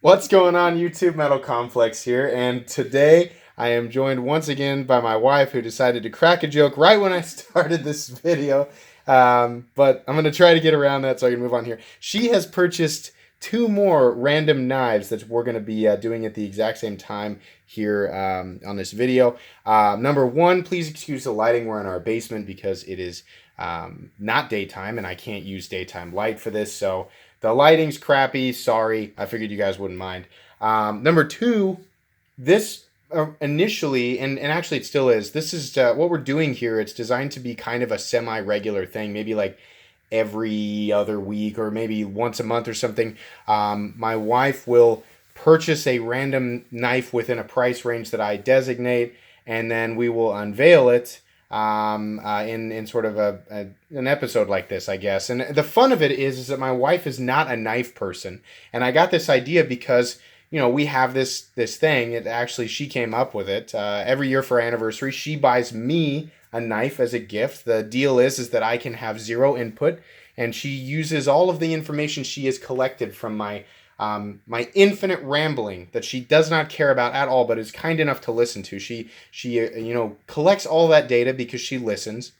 What's going on, YouTube? Metal Complex here, and today I am joined once again by my wife, who decided to crack a joke right when I started this video. But I'm going to try to get around that so I can move on here. She has purchased two more random knives that we're going to be doing at the exact same time here on this video. Number one, please excuse the lighting. We're in our basement because it is not daytime, and I can't use daytime light for this, so the lighting's crappy. Sorry. I figured you guys wouldn't mind. Number two, this initially, and actually it still is, this is what we're doing here. It's designed to be kind of a semi-regular thing, maybe like every other week or maybe once a month or something. My wife will purchase a random knife within a price range that I designate, and then we will unveil it in sort of an episode like this, I guess. And the fun of it is that my wife is not a knife person, and I got this idea because we have this thing. It actually, she came up with it. Every year for our anniversary, she buys me a knife as a gift. The deal is that I can have zero input, and she uses all of the information she has collected from my infinite rambling that she does not care about at all, but is kind enough to listen to. She collects all that data because she listens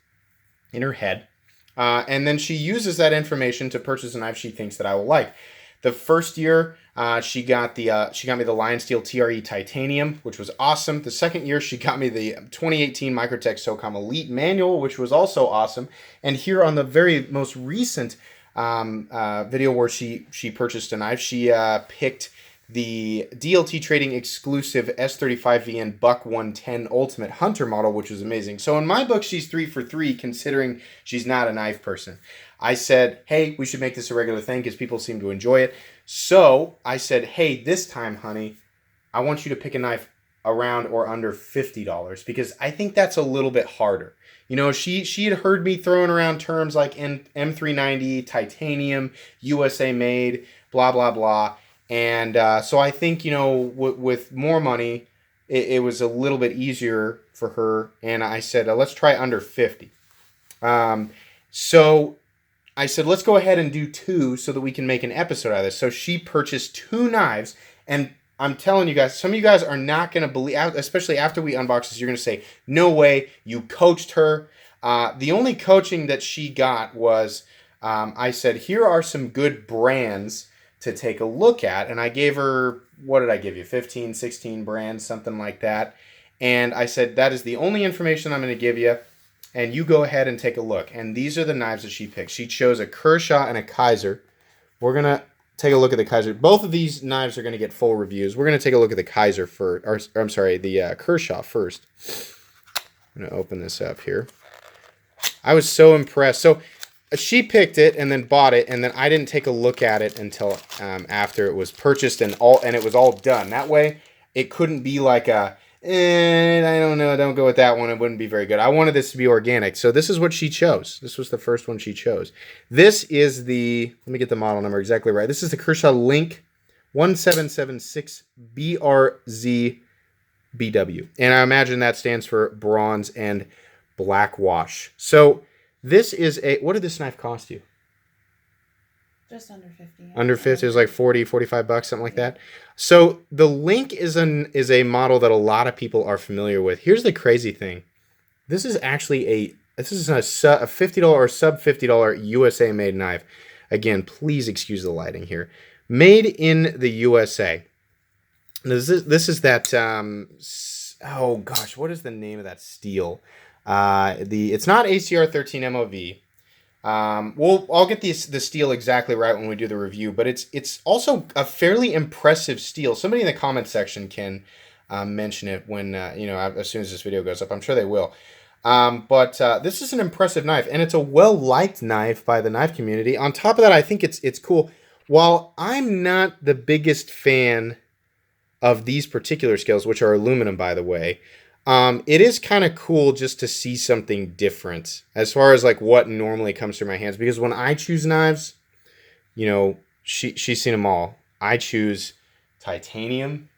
in her head, and then she uses that information to purchase a knife she thinks that I will like. The first year, she got me the Lion Steel TRE Titanium, which was awesome. The second year, she got me the 2018 Microtech SOCOM Elite Manual, which was also awesome. And here on the very most recent video where she purchased a knife, she picked the DLT Trading exclusive S35VN Buck 110 Ultimate Hunter model, which was amazing. So in my book, she's 3 for 3, considering she's not a knife person. I said, hey, we should make this a regular thing because people seem to enjoy it. So I said, hey, this time, honey, I want you to pick a knife around or under $50 because I think that's a little bit harder. She had heard me throwing around terms like M390, titanium, USA made, blah, blah, blah. And so I think, with more money, it was a little bit easier for her. And I said, let's try under 50. So I said, let's go ahead and do 2 so that we can make an episode out of this. So she purchased 2 knives, and I'm telling you guys, some of you guys are not going to believe, especially after we unbox this, you're going to say, no way, you coached her. The only coaching that she got was, I said, here are some good brands to take a look at. And I gave her, what did I give you? 15, 16 brands, something like that. And I said, that is the only information I'm going to give you. And you go ahead and take a look. And these are the knives that she picked. She chose a Kershaw and a Kaiser. We're going to take a look at the Kaiser. Both of these knives are going to get full reviews. We're going to take a look at the Kaiser first, or I'm sorry, the Kershaw first. I'm going to open this up here. I was so impressed. So she picked it and then bought it, and then I didn't take a look at it until after it was purchased and it was all done. That way, it couldn't be like a, I don't know, don't go with that one. It wouldn't be very good. I wanted this to be organic. So this is what she chose. This was the first one she chose. This is the, let me get the model number exactly right. This is the Kershaw Link 1776BRZBW. And I imagine that stands for bronze and black wash. So this is what did this knife cost you? Just under 50. Under 50, it was like 40, 45 bucks, something like that. So the Link is a model that a lot of people are familiar with. Here's the crazy thing. This is actually a $50 or sub $50 USA made knife. Again, please excuse the lighting here. Made in the USA. This is that oh gosh, what is the name of that steel? It's not ACR 13 MOV. I'll get the steel exactly right when we do the review, but it's also a fairly impressive steel. Somebody in the comment section can mention it when as soon as this video goes up. I'm sure they will. But this is an impressive knife, and it's a well-liked knife by the knife community. On top of that, I think it's cool. While I'm not the biggest fan of these particular scales, which are aluminum, by the way, it is kind of cool just to see something different as far as like what normally comes through my hands. Because when I choose knives, she's seen them all. I choose titanium,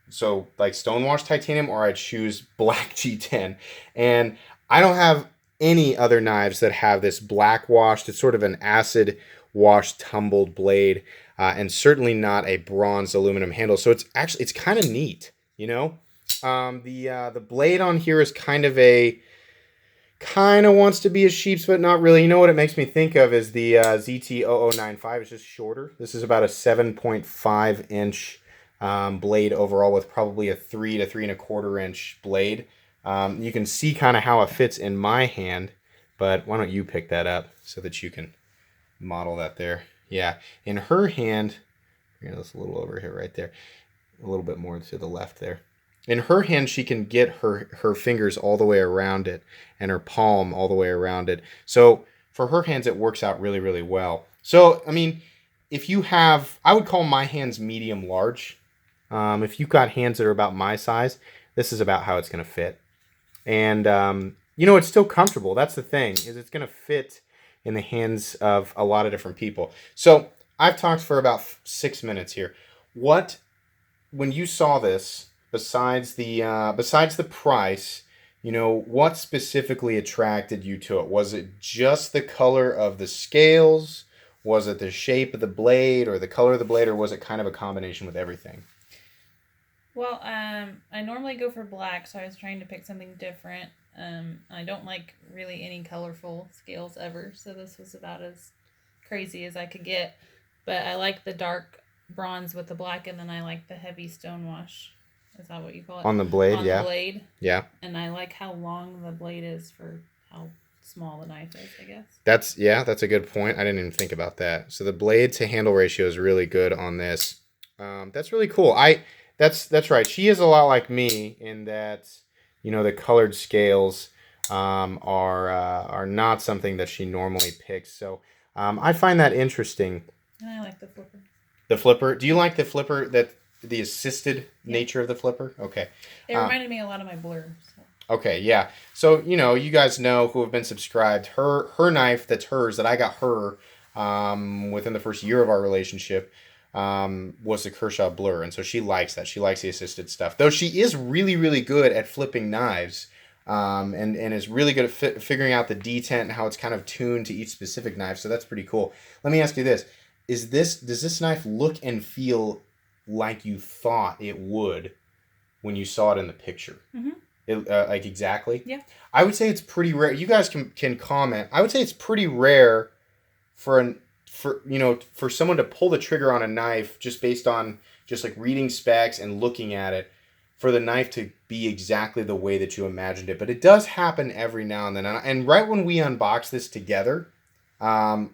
so like stonewashed titanium, or I choose black G10. And I don't have any other knives that have this black washed. It's sort of an acid washed, tumbled blade, and certainly not a bronze aluminum handle. So it's kind of neat, you know. The blade on here is kind of wants to be a sheep's, but not really. You know what it makes me think of is the ZT0095. It's just shorter. This is about a 7.5 inch blade overall, with probably a 3 to 3.25 inch blade. You can see kind of how it fits in my hand, but why don't you pick that up so that you can model that there. Yeah, in her hand, that's a little over here, right there, a little bit more to the left there. In her hand, she can get her fingers all the way around it and her palm all the way around it. So for her hands, it works out really, really well. So, I mean, I would call my hands medium large. If you've got hands that are about my size, this is about how it's going to fit. And, it's still comfortable. That's the thing, is it's going to fit in the hands of a lot of different people. So I've talked for about 6 minutes here. When you saw this, besides the price, what specifically attracted you to it? Was it just the color of the scales? Was it the shape of the blade or the color of the blade, or was it kind of a combination with everything? Well, I normally go for black, so I was trying to pick something different. I don't like really any colorful scales ever, so this was about as crazy as I could get. But I like the dark bronze with the black, and then I like the heavy stonewash. Is that what you call it? On the blade, On yeah. the blade. Yeah. And I like how long the blade is for how small the knife is, I guess. That's a good point. I didn't even think about that. So the blade to handle ratio is really good on this. That's really cool. That's right. She is a lot like me in that, the colored scales are not something that she normally picks. So I find that interesting. And I like the flipper. The flipper. Do you like the flipper, the assisted nature of the flipper? Okay. It reminded me a lot of my blur. So. Okay, yeah. So, you guys know who have been subscribed. Her knife that's hers, that I got her within the first year of our relationship, was the Kershaw Blur. And so she likes that. She likes the assisted stuff. Though she is really, really good at flipping knives, and is really good at figuring out the detent and how it's kind of tuned to each specific knife. So that's pretty cool. Let me ask you this. Does this knife look and feel like you thought it would when you saw it in the picture? Mm-hmm. Like exactly? Yeah. I would say it's pretty rare. You guys can comment. I would say it's pretty rare for someone to pull the trigger on a knife just based on just like reading specs and looking at it, for the knife to be exactly the way that you imagined it. But it does happen every now and then. And right when we unboxed this together,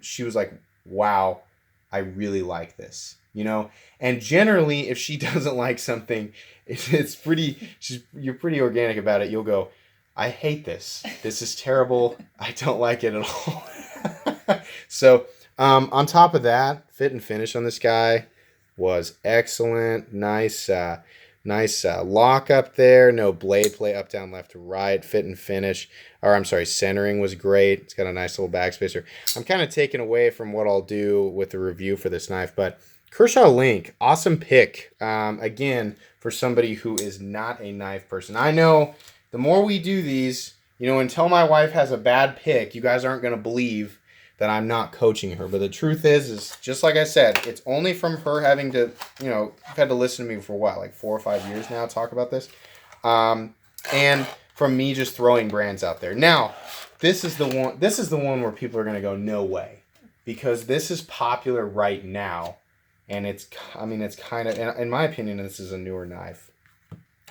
she was like, wow, I really like this. And generally, if she doesn't like something, you're pretty organic about it. You'll go, I hate this. This is terrible. I don't like it at all. So, on top of that, fit and finish on this guy was excellent. Nice lock up there. No blade play up, down, left to right. Fit and finish. Or I'm sorry, centering was great. It's got a nice little backspacer. I'm kind of taken away from what I'll do with the review for this knife, but Kershaw Link, awesome pick. Again, for somebody who is not a knife person. I know the more we do these, until my wife has a bad pick, you guys aren't going to believe that I'm not coaching her. But the truth is just like I said, it's only from her having to, you've had to listen to me for what, like 4 or 5 years now, talk about this. And from me just throwing brands out there. Now, this is the one where people are going to go, no way. Because this is popular right now. And it's kind of, in my opinion, this is a newer knife.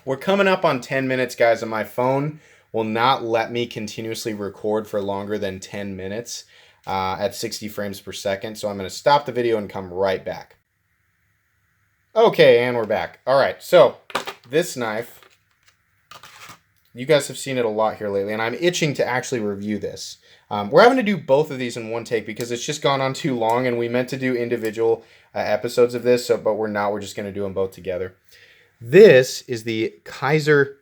We're coming up on 10 minutes, guys, and my phone will not let me continuously record for longer than 10 minutes at 60 frames per second. So I'm going to stop the video and come right back. Okay, and we're back. All right, so this knife, you guys have seen it a lot here lately, and I'm itching to actually review this. We're having to do both of these in one take because it's just gone on too long, and we meant to do individual episodes of this, but we're not. We're just going to do them both together. This is the Kaiser,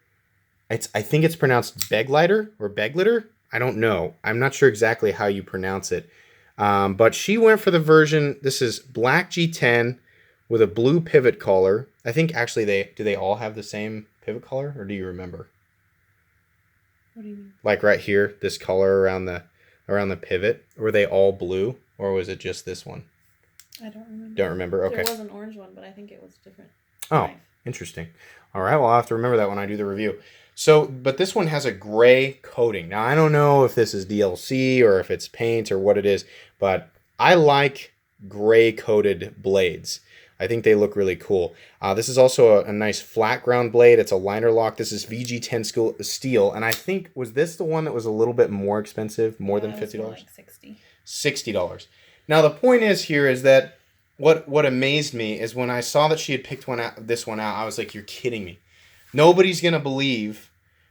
I think it's pronounced Begleiter or Begleiter. I don't know. I'm not sure exactly how you pronounce it. But she went for the version, this is black G10 with a blue pivot collar. I think actually do they all have the same pivot collar, or do you remember? What do you mean? Like right here, this color around the pivot, were they all blue? Or was it just this one? I don't remember. Don't remember? Okay. There was an orange one, but I think it was different. Oh, knife. Interesting. All right, well, I'll have to remember that when I do the review. So, but this one has a gray coating. Now, I don't know if this is DLC or if it's paint or what it is, but I like gray coated blades. I think they look really cool. This is also a nice flat ground blade. It's a liner lock. This is VG10 steel, and I think, was this the one that was a little bit more expensive, more than $50? Like $60. Now, the point is here is that what amazed me is when I saw that she had picked this one out, I was like, you're kidding me. Nobody's going to believe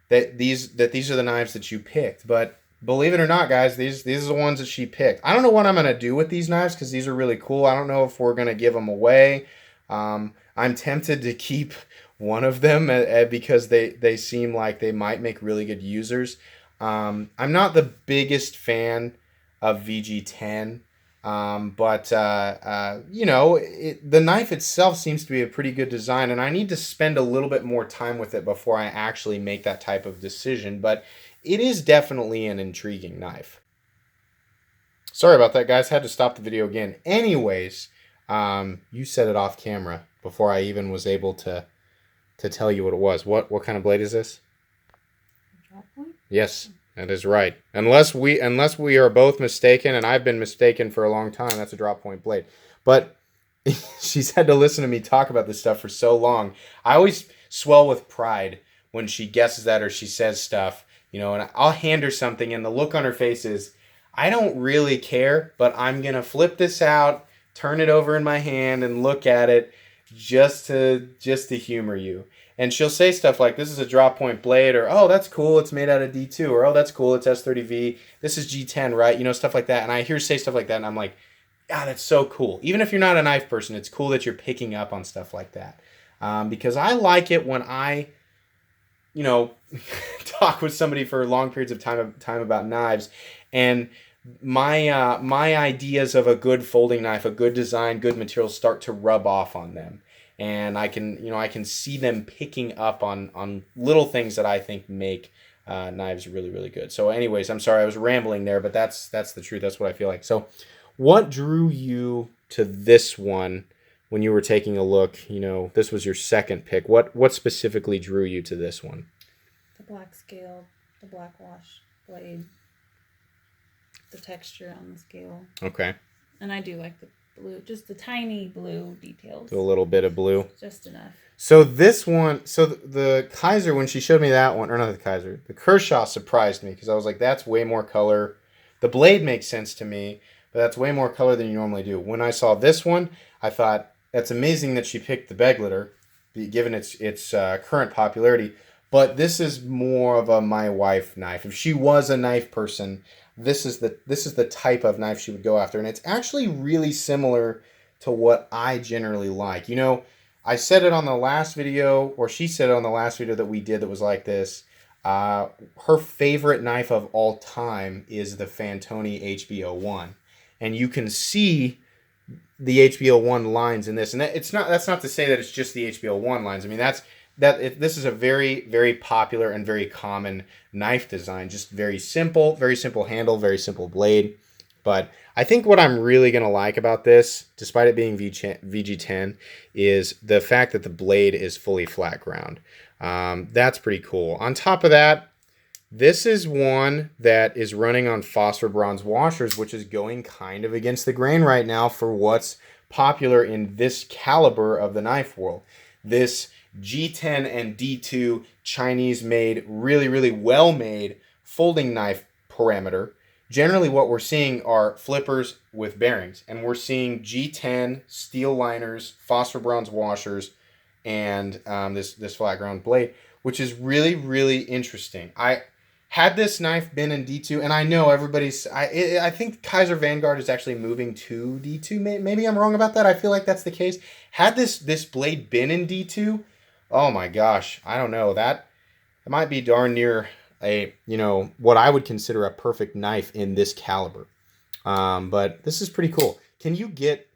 that these are the knives that you picked. But believe it or not, guys, these are the ones that she picked. I don't know what I'm going to do with these knives because these are really cool. I don't know if we're going to give them away. I'm tempted to keep one of them because they seem like they might make really good users. I'm not the biggest fan of VG10. But you know, the knife itself seems to be a pretty good design, and I need to spend a little bit more time with it before I actually make that type of decision, but it is definitely an intriguing knife. Sorry about that, guys. Had to stop the video again. Anyways, you set it off camera before I even was able to tell you what it was. What kind of blade is this? Drop point? Yes. That is right. Unless we are both mistaken, and I've been mistaken for a long time, that's a drop point blade. But she's had to listen to me talk about this stuff for so long. I always swell with pride when she guesses that or she says stuff, you know, and I'll hand her something and the look on her face is, I don't really care, but I'm going to flip this out, turn it over in my hand and look at it just to humor you. And she'll say stuff like, this is a drop point blade, or, oh, that's cool, it's made out of D2, or, oh, that's cool, it's S30V, this is G10, right? You know, stuff like that. And I hear her say stuff like that, and I'm like, that's so cool. Even if you're not a knife person, it's cool that you're picking up on stuff like that. Because I like it when I, you know, talk with somebody for long periods of time about knives, and my ideas of a good folding knife, a good design, good material start to rub off on them. And I can see them picking up on little things that I think make knives really, really good. So anyways, I'm sorry I was rambling there, but that's the truth. That's what I feel like. So what drew you to this one when you were taking a look? You know, this was your second pick. What specifically drew you to this one? The black scale, the black wash blade, the texture on the scale. Okay. And I do like the blue, just the tiny blue details. A little bit of blue. Just enough. So this one, so the Kaiser, when she showed me that one, or not the Kaiser, the Kershaw surprised me because I was like, that's way more color. The blade makes sense to me, but that's way more color than you normally do. When I saw this one, I thought, that's amazing that she picked the Begleiter, given its current popularity, but this is more of a my wife knife. If she was a knife person, this is the type of knife she would go after, and it's actually really similar to what I generally like. You know, I said it on the last video, or she said it on the last video that we did that was like this. Her favorite knife of all time is the Fantoni HBO1, and you can see the HBO1 lines in this, and that's not to say that it's just the HBO1 lines. I mean, this is a very, very popular and very common knife design. Just very simple handle, very simple blade. But I think what I'm really going to like about this, despite it being VG10, is the fact that the blade is fully flat ground. That's pretty cool. On top of that, this is one that is running on phosphor bronze washers, which is going kind of against the grain right now for what's popular in this caliber of the knife world. This G10 and D2 Chinese-made, really, really well-made folding knife parameter. Generally, what we're seeing are flippers with bearings, and we're seeing G10 steel liners, phosphor bronze washers, and this flat ground blade, which is really, really interesting. Had this knife been in D2, and I know I think Kaiser Vanguard is actually moving to D2. Maybe I'm wrong about that. I feel like that's the case. Had this blade been in D2, oh my gosh, I don't know. That might be darn near what I would consider a perfect knife in this caliber. But this is pretty cool. Can you get?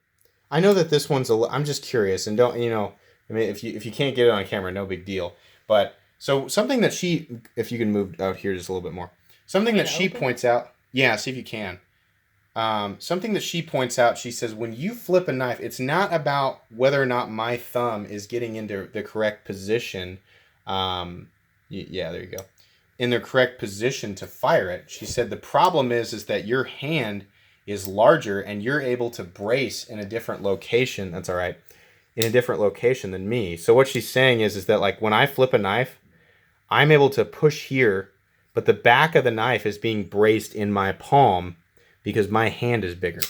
I know that this one's I'm just curious, and don't I mean, if you can't get it on camera, no big deal. But so something that if you can move out here just a little bit more, something that she points out. Yeah, see if you can. something that she points out, she says, when you flip a knife, it's not about whether or not my thumb is getting into the correct position. Yeah, there you go. In the correct position to fire it. She said the problem is that your hand is larger and you're able to brace in a different location. That's all right. In a different location than me. So what she's saying is that like when I flip a knife, I'm able to push here, but the back of the knife is being braced in my palm because my hand is bigger.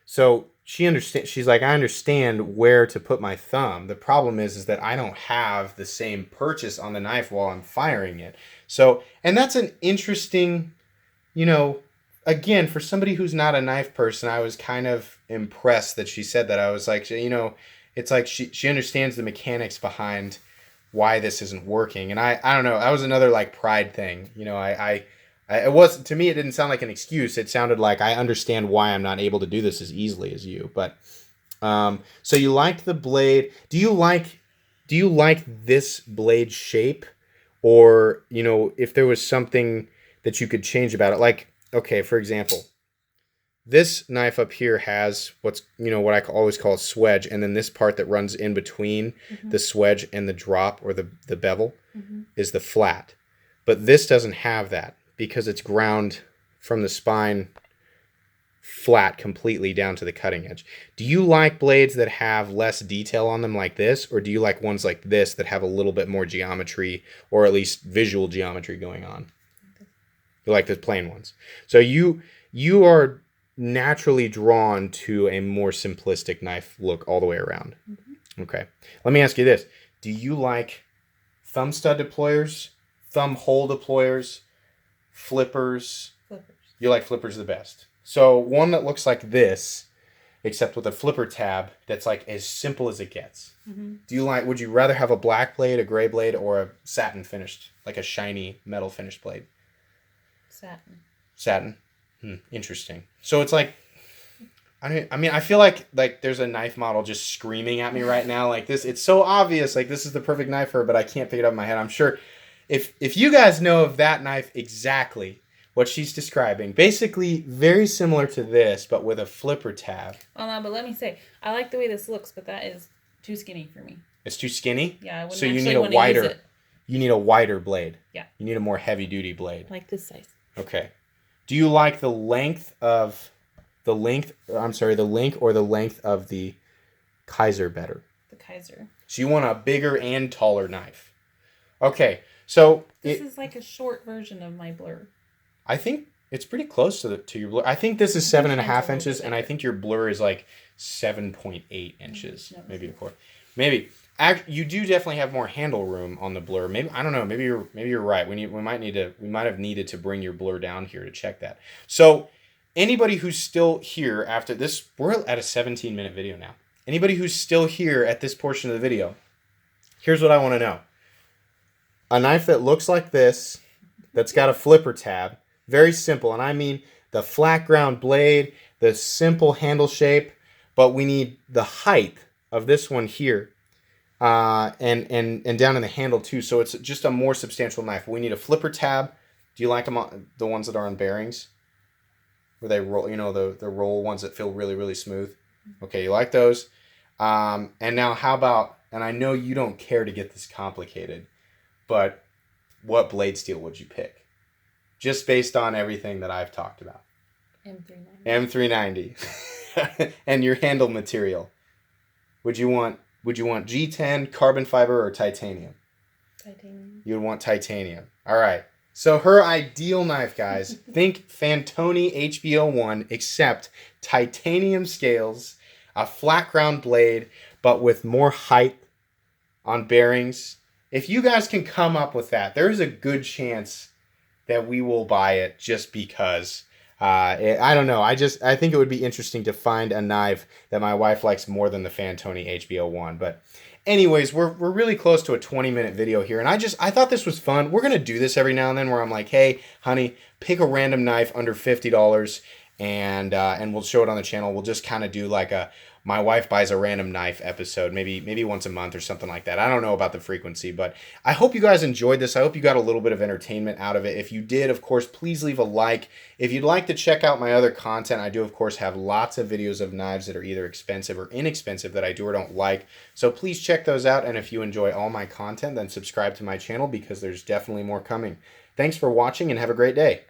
So she understands. She's like, I understand where to put my thumb. The problem is that I don't have the same purchase on the knife while I'm firing it. So, and that's an interesting, again, for somebody who's not a knife person, I was kind of impressed that she said that. I was like, it's like she understands the mechanics behind why this isn't working. And I don't know, that was another like pride thing. It was, to me, it didn't sound like an excuse. It sounded like I understand why I'm not able to do this as easily as you. But so you liked the blade. Do you like this blade shape? Or, if there was something that you could change about it, like, okay, for example, this knife up here has what I always call a swedge, and then this part that runs in between the swedge and the drop or the bevel is the flat. But this doesn't have that because it's ground from the spine flat completely down to the cutting edge. Do you like blades that have less detail on them like this, or do you like ones like this that have a little bit more geometry, or at least visual geometry going on? You like the plain ones. So you naturally drawn to a more simplistic knife look all the way around. Okay. Let me ask you this. Do you like thumb stud deployers, thumb hole deployers, flippers? You like flippers the best. So one that looks like this, except with a flipper tab that's like as simple as it gets. Would you rather have a black blade, a gray blade, or a satin finished, like a shiny metal finished blade? Satin. Interesting. So it's like, I feel like there's a knife model just screaming at me right now like this. It's so obvious, like this is the perfect knife for her, but I can't pick it up in my head. I'm sure if you guys know of that knife exactly, what she's describing, basically very similar to this, but with a flipper tab. Well, no, but let me say, I like the way this looks, but that is too skinny for me. It's too skinny? Yeah, I wouldn't so you actually need a want to wider, use it. You need a wider blade. Yeah. You need a more heavy duty blade. Like this size. Okay. Do you like the length or the length of the Kaiser better? The Kaiser. So you want a bigger and taller knife. Okay. So this is like a short version of my blur. I think it's pretty close to your blur. I think this is 7.5 inches, and I think your blur is like 7.8 inches, maybe a quarter. Maybe you do definitely have more handle room on the blur. Maybe I don't know. Maybe you're right. We might have needed to bring your blur down here to check that. So anybody who's still here after this, we're at a 17-minute video now. Anybody who's still here at this portion of the video, here's what I want to know. A knife that looks like this, that's got a flipper tab. Very simple, and I mean the flat ground blade, the simple handle shape, but we need the height of this one here, and down in the handle too. So it's just a more substantial knife. We need a flipper tab. Do you like them the ones that are on bearings, where they roll? The roll ones that feel really really smooth. Okay, you like those. And now how about? And I know you don't care to get this complicated, but what blade steel would you pick? Just based on everything that I've talked about. M390. And your handle material. Would you want G10, carbon fiber, or titanium? Titanium. You would want titanium. All right. So her ideal knife, guys, think Fantoni HBO1, except titanium scales, a flat ground blade, but with more height on bearings. If you guys can come up with that, there's a good chance that we will buy it just because. I don't know. I think it would be interesting to find a knife that my wife likes more than the Fantoni HBO1. But anyways, we're really close to a 20-minute video here, and I thought this was fun. We're gonna do this every now and then, where I'm like, hey, honey, pick a random knife under $50, and we'll show it on the channel. We'll just kind of do like a my wife buys a random knife episode, maybe once a month or something like that. I don't know about the frequency, but I hope you guys enjoyed this. I hope you got a little bit of entertainment out of it. If you did, of course, please leave a like. If you'd like to check out my other content, I do, of course, have lots of videos of knives that are either expensive or inexpensive that I do or don't like. So please check those out. And if you enjoy all my content, then subscribe to my channel because there's definitely more coming. Thanks for watching and have a great day.